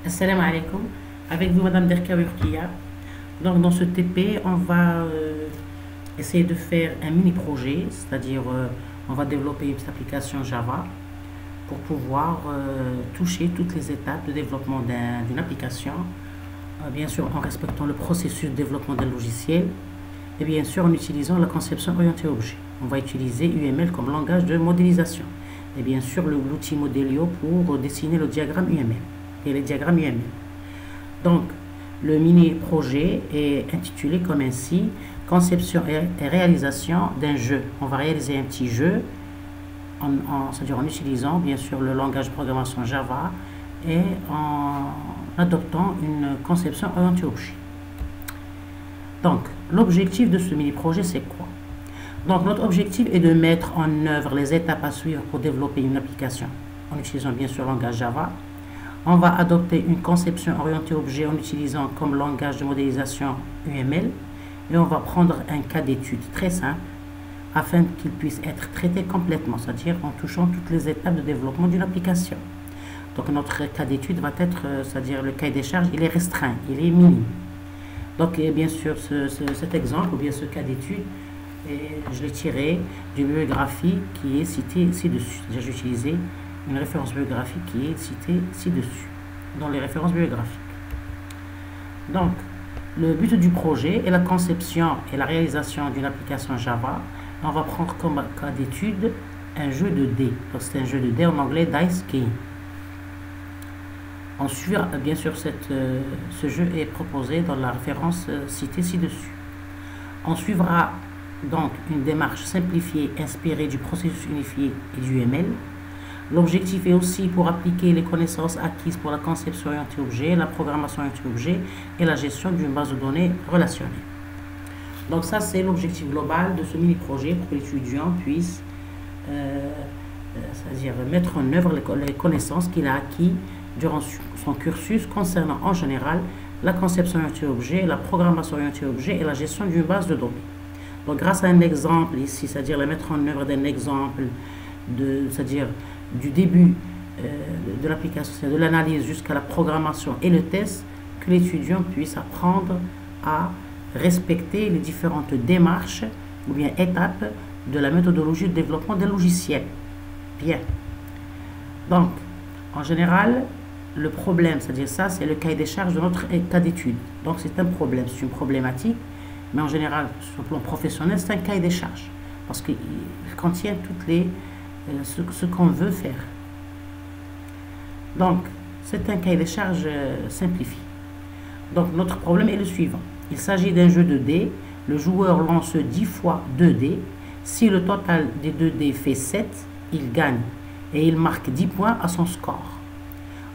Assalamu alaikum. Avec vous, Madame Derkaoui Rukiya. Donc, dans ce TP, on va essayer de faire un mini-projet, c'est-à-dire on va développer une petite application Java pour pouvoir toucher toutes les étapes de développement d'une application, bien sûr en respectant le processus de développement d'un logiciel et bien sûr en utilisant la conception orientée objet. On va utiliser UML comme langage de modélisation et bien sûr l'outil Modelio pour dessiner le diagramme UML et les diagrammes UML. Donc, le mini-projet est intitulé comme ainsi: conception et réalisation d'un jeu. On va réaliser un petit jeu, c'est-à-dire en utilisant bien sûr le langage de programmation Java et en adoptant une conception orientée objet. Donc, l'objectif de ce mini-projet, c'est quoi? Donc, notre objectif est de mettre en œuvre les étapes à suivre pour développer une application en utilisant bien sûr le langage Java. On va adopter une conception orientée objet en utilisant comme langage de modélisation UML et on va prendre un cas d'étude très simple afin qu'il puisse être traité complètement, c'est-à-dire en touchant toutes les étapes de développement d'une application. Donc notre cas d'étude va être, c'est-à-dire le cahier des charges, il est restreint, il est minime. Donc bien sûr cet exemple ou bien ce cas d'étude, je l'ai tiré d'une bibliographie qui est citée ci-dessus. J'ai utilisé une référence bibliographique qui est citée ci-dessus, dans les références bibliographiques. Donc, le but du projet est la conception et la réalisation d'une application Java. On va prendre comme cas d'étude un jeu de dés. C'est un jeu de dés en anglais Dice Game. Ensuite, bien sûr, ce jeu est proposé dans la référence citée ci-dessus. On suivra donc une démarche simplifiée inspirée du processus unifié et du UML. L'objectif est aussi pour appliquer les connaissances acquises pour la conception orientée objet, la programmation orientée objet et la gestion d'une base de données relationnelle. Donc ça, c'est l'objectif global de ce mini-projet pour que l'étudiant puisse c'est-à-dire mettre en œuvre les connaissances qu'il a acquises durant son cursus concernant en général la conception orientée objet, la programmation orientée objet et la gestion d'une base de données. Donc grâce à un exemple ici, c'est-à-dire la mettre en œuvre d'un exemple, c'est-à-dire du début de l'application, de l'analyse jusqu'à la programmation et le test, que l'étudiant puisse apprendre à respecter les différentes démarches ou bien étapes de la méthodologie de développement des logiciels. Bien. Donc, en général, le problème, c'est-à-dire ça, c'est le cahier des charges de notre cas d'étude. Donc, c'est un problème, c'est une problématique, mais en général, sur le plan professionnel, c'est un cahier des charges parce qu'il contient toutes les ce qu'on veut faire. Donc, c'est un cahier des charges simplifié. Donc, notre problème est le suivant. Il s'agit d'un jeu de dés. Le joueur lance 10 fois 2 dés. Si le total des 2 dés fait 7, il gagne et il marque 10 points à son score.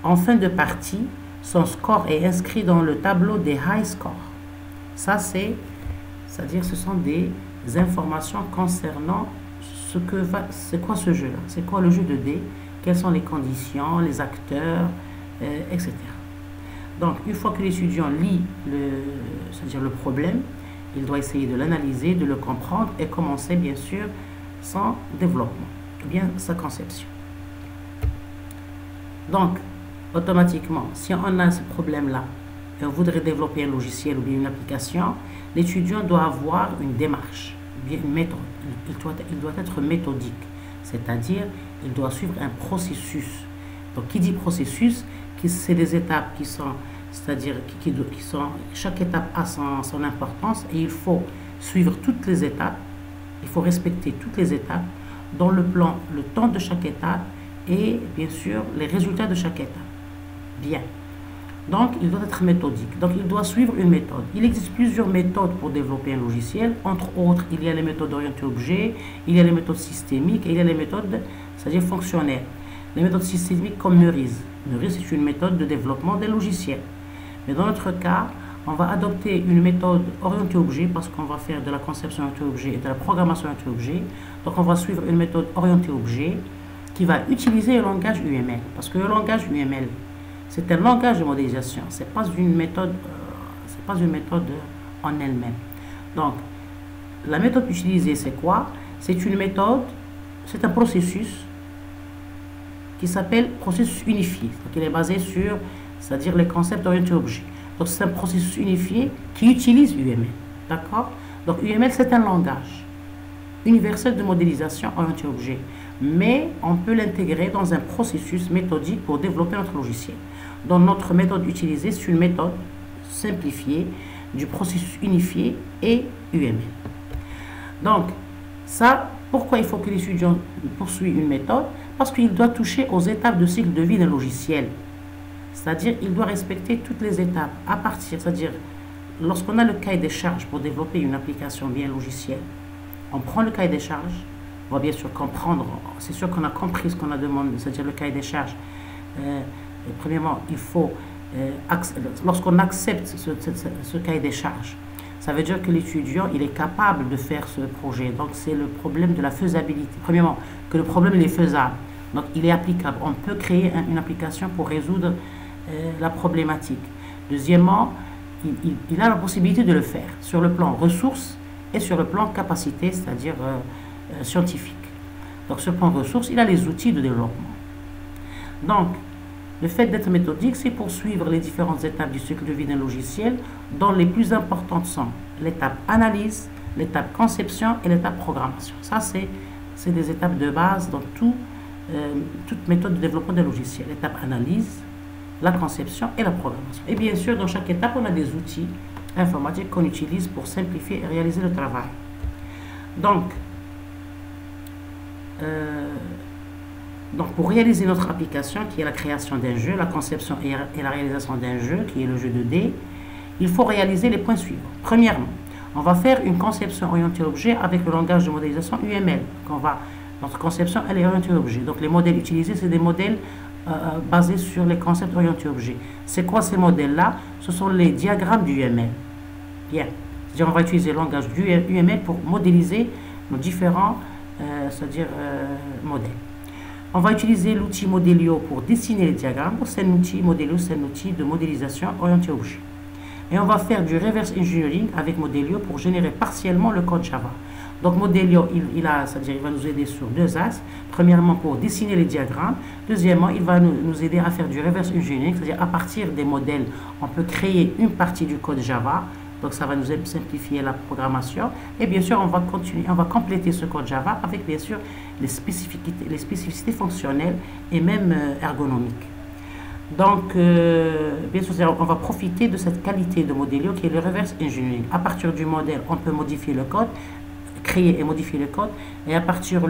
En fin de partie, son score est inscrit dans le tableau des high scores. Ça, c'est-à-dire ce sont des informations concernant c'est quoi ce jeu-là, c'est quoi le jeu de dés, quelles sont les conditions, les acteurs, etc. Donc, une fois que l'étudiant lit c'est-à-dire le problème, il doit essayer de l'analyser, de le comprendre et commencer bien sûr son développement, ou bien sa conception. Donc, automatiquement, si on a ce problème-là et on voudrait développer un logiciel ou bien une application, l'étudiant doit avoir une démarche, une méthode. Il doit être méthodique, c'est-à-dire il doit suivre un processus. Donc, qui dit processus, c'est des étapes qui sont, c'est-à-dire chaque étape a son importance et il faut suivre toutes les étapes, il faut respecter toutes les étapes dans le plan, le temps de chaque étape et bien sûr les résultats de chaque étape. Bien. Donc, il doit être méthodique. Donc, il doit suivre une méthode. Il existe plusieurs méthodes pour développer un logiciel. Entre autres, il y a les méthodes orientées objet, il y a les méthodes systémiques et il y a les méthodes, c'est-à-dire fonctionnelles. Les méthodes systémiques comme Neuriz. Neuriz, c'est une méthode de développement des logiciels. Mais dans notre cas, on va adopter une méthode orientée objet parce qu'on va faire de la conception orientée objet et de la programmation orientée objet. Donc, on va suivre une méthode orientée objet qui va utiliser le langage UML. Parce que le langage UML, c'est un langage de modélisation, ce n'est pas une méthode, en elle-même. Donc, la méthode utilisée, c'est quoi? C'est une méthode, c'est un processus qui s'appelle processus unifié. Donc, il est basé sur c'est-à-dire les concepts orientés objets. Donc c'est un processus unifié qui utilise UML. D'accord? Donc UML, c'est un langage universel de modélisation orienté objet, mais on peut l'intégrer dans un processus méthodique pour développer notre logiciel. Donc notre méthode utilisée, c'est une méthode simplifiée du processus unifié et UML. Donc ça, pourquoi il faut que l'étudiant poursuive une méthode? Parce qu'il doit toucher aux étapes de cycle de vie d'un logiciel. C'est-à-dire il doit respecter toutes les étapes à partir, c'est-à-dire lorsqu'on a le cahier des charges pour développer une application bien logicielle, on prend le cahier des charges, on va bien sûr comprendre, c'est sûr qu'on a compris ce qu'on a demandé, c'est-à-dire le cahier des charges. Premièrement, il faut, lorsqu'on accepte ce cahier des charges, ça veut dire que l'étudiant, il est capable de faire ce projet. Donc c'est le problème de la faisabilité. Premièrement, que le problème il est faisable, donc il est applicable. On peut créer une application pour résoudre la problématique. Deuxièmement, il a la possibilité de le faire sur le plan ressources et sur le plan capacité, c'est-à-dire scientifique. Donc sur le plan ressources, il a les outils de développement. Donc, le fait d'être méthodique, c'est poursuivre les différentes étapes du cycle de vie d'un logiciel, dont les plus importantes sont l'étape analyse, l'étape conception et l'étape programmation. Ça, c'est des étapes de base dans toute méthode de développement d'un logiciel. L'étape analyse, la conception et la programmation. Et bien sûr, dans chaque étape, on a des outils informatiques qu'on utilise pour simplifier et réaliser le travail. Donc, pour réaliser notre application, qui est la création d'un jeu, la conception et la réalisation d'un jeu, qui est le jeu de dés, il faut réaliser les points suivants. Premièrement, on va faire une conception orientée objet avec le langage de modélisation UML. Notre conception, elle est orientée objet. Donc, les modèles utilisés, c'est des modèles basés sur les concepts orientés objet. C'est quoi ces modèles-là? Ce sont les diagrammes du UML. Bien. C'est-à-dire, on va utiliser le langage du UML pour modéliser nos différents modèles. On va utiliser l'outil Modelio pour dessiner les diagrammes. C'est un outil Modelio, c'est un outil de modélisation orienté objet. Et on va faire du reverse engineering avec Modelio pour générer partiellement le code Java. Donc Modelio, il va nous aider sur deux axes. Premièrement, pour dessiner les diagrammes. Deuxièmement, il va nous aider à faire du reverse engineering, c'est-à-dire à partir des modèles, on peut créer une partie du code Java. Donc ça va nous simplifier la programmation. Et bien sûr, on va compléter ce code Java avec bien sûr les spécificités fonctionnelles et même ergonomiques. Donc, bien sûr, on va profiter de cette qualité de Modelio qui est le reverse engineering. À partir du modèle, on peut modifier le code, créer et modifier le code. Et à partir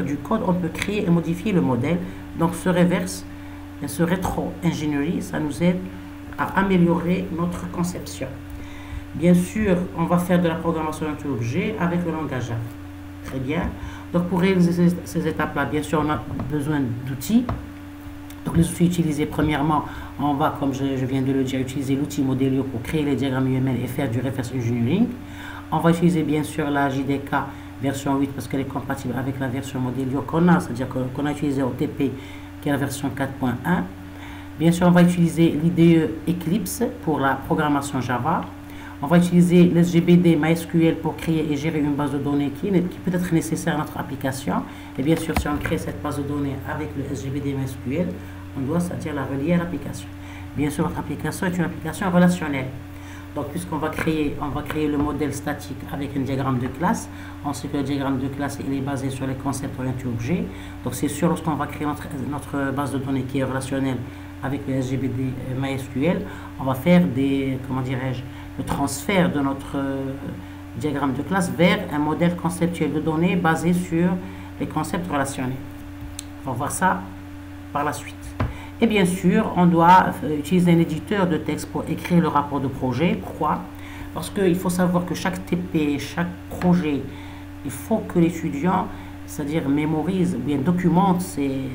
du code, on peut créer et modifier le modèle. Donc, ce rétro-ingénierie, ça nous aide à améliorer notre conception. Bien sûr, on va faire de la programmation orientée objet avec le langage Java. Très bien. Donc, pour réaliser ces étapes-là, bien sûr, on a besoin d'outils. Donc, les outils utilisés, premièrement, on va, comme je viens de le dire, utiliser l'outil Modelio pour créer les diagrammes UML et faire du reverse engineering. On va utiliser, bien sûr, la JDK version 8 parce qu'elle est compatible avec la version Modelio qu'on a, c'est-à-dire qu'on a utilisé au TP, qui est la version 4.1. Bien sûr, on va utiliser l'IDE Eclipse pour la programmation Java. On va utiliser l'SGBD MySQL pour créer et gérer une base de données qui peut être nécessaire à notre application. Et bien sûr, si on crée cette base de données avec le SGBD MySQL, on doit, c'est-à-dire la relier à l'application. Bien sûr, notre application est une application relationnelle. Donc, puisqu'on va créer le modèle statique avec un diagramme de classe, on sait que le diagramme de classe il est basé sur les concepts orientés objets. Donc, c'est sûr, lorsqu'on va créer notre base de données qui est relationnelle avec le SGBD MySQL, on va faire le transfert de notre diagramme de classe vers un modèle conceptuel de données basé sur les concepts relationnels. On va voir ça par la suite. Et bien sûr, on doit utiliser un éditeur de texte pour écrire le rapport de projet. Pourquoi? Parce qu'il faut savoir que chaque TP, chaque projet, il faut que l'étudiant, c'est-à-dire mémorise ou bien documente les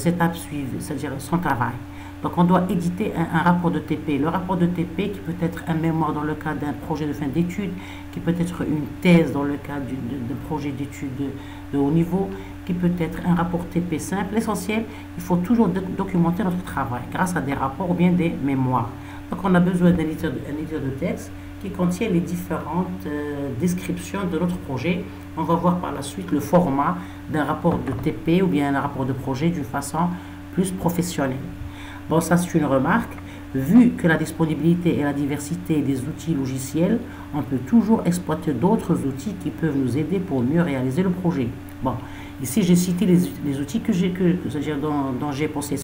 étapes suivies, c'est-à-dire son travail. Donc, on doit éditer un rapport de TP. Le rapport de TP qui peut être un mémoire dans le cadre d'un projet de fin d'études, qui peut être une thèse dans le cadre d'un projet d'études de haut niveau, qui peut être un rapport TP simple. L'essentiel, il faut toujours documenter notre travail grâce à des rapports ou bien des mémoires. Donc, on a besoin d'un éditeur de texte qui contient les différentes descriptions de notre projet. On va voir par la suite le format d'un rapport de TP ou bien un rapport de projet d'une façon plus professionnel. Bon, ça c'est une remarque. Vu que la disponibilité et la diversité des outils logiciels, on peut toujours exploiter d'autres outils qui peuvent nous aider pour mieux réaliser le projet. Bon, ici j'ai cité les outils dont j'ai possession.